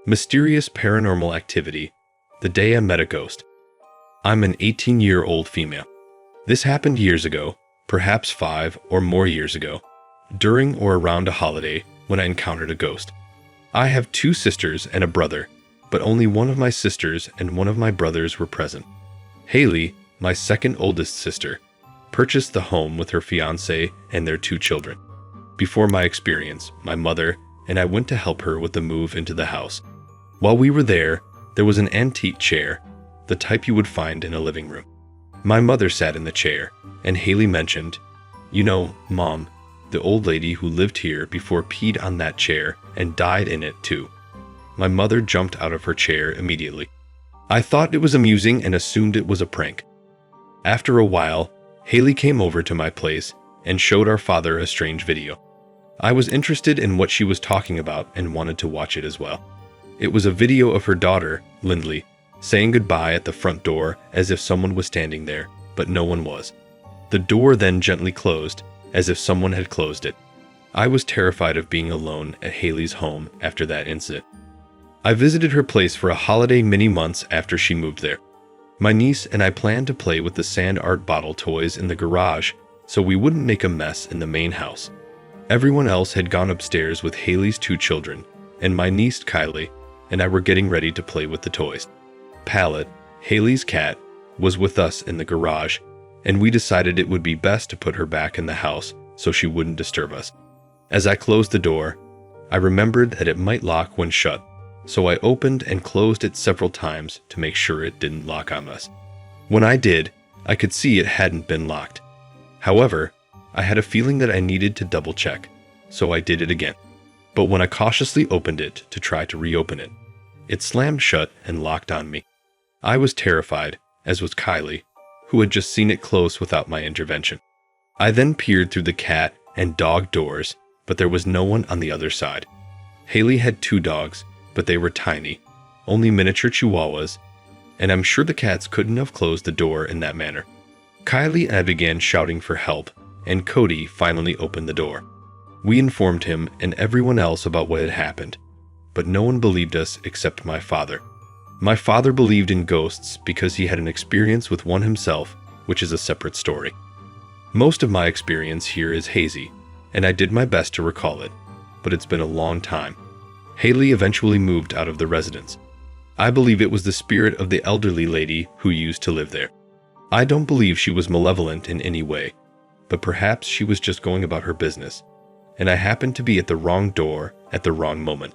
Mysterious paranormal activity. The day I met a ghost. I'm an 18-year-old female. This happened years ago, perhaps 5 or more years ago, during or around a holiday when I encountered a ghost. I have 2 sisters and a brother, but only one of my sisters and one of my brothers were present. Haley, my second oldest sister, purchased the home with her fiancé and their 2 children. Before my experience, my mother and I went to help her with the move into the house. While we were there was an antique chair, the type you would find in a living room. My mother sat in the chair, and Haley mentioned, "You know, Mom, the old lady who lived here before peed on that chair and died in it too." My mother jumped out of her chair immediately. I thought it was amusing and assumed it was a prank. After a while, Haley came over to my place and showed our father a strange video. I was interested in what she was talking about and wanted to watch it as well. It was a video of her daughter, Lindley, saying goodbye at the front door as if someone was standing there, but no one was. The door then gently closed, as if someone had closed it. I was terrified of being alone at Haley's home after that incident. I visited her place for a holiday many months after she moved there. My niece and I planned to play with the sand art bottle toys in the garage so we wouldn't make a mess in the main house. Everyone else had gone upstairs with Haley's 2 children, and my niece Kylie and I were getting ready to play with the toys. Pallet, Haley's cat, was with us in the garage, and we decided it would be best to put her back in the house so she wouldn't disturb us. As I closed the door, I remembered that it might lock when shut, so I opened and closed it several times to make sure it didn't lock on us. When I did, I could see it hadn't been locked. However, I had a feeling that I needed to double check, so I did it again. But when I cautiously opened it to try to reopen it, it slammed shut and locked on me. I was terrified, as was Kylie, who had just seen it close without my intervention. I then peered through the cat and dog doors, but there was no one on the other side. Haley had 2 dogs, but they were tiny, only miniature chihuahuas, and I'm sure the cats couldn't have closed the door in that manner. Kylie and I began shouting for help, and Cody finally opened the door. We informed him and everyone else about what had happened, but no one believed us except my father. My father believed in ghosts because he had an experience with one himself, which is a separate story. Most of my experience here is hazy, and I did my best to recall it, but it's been a long time. Haley eventually moved out of the residence. I believe it was the spirit of the elderly lady who used to live there. I don't believe she was malevolent in any way, but perhaps she was just going about her business, and I happened to be at the wrong door at the wrong moment.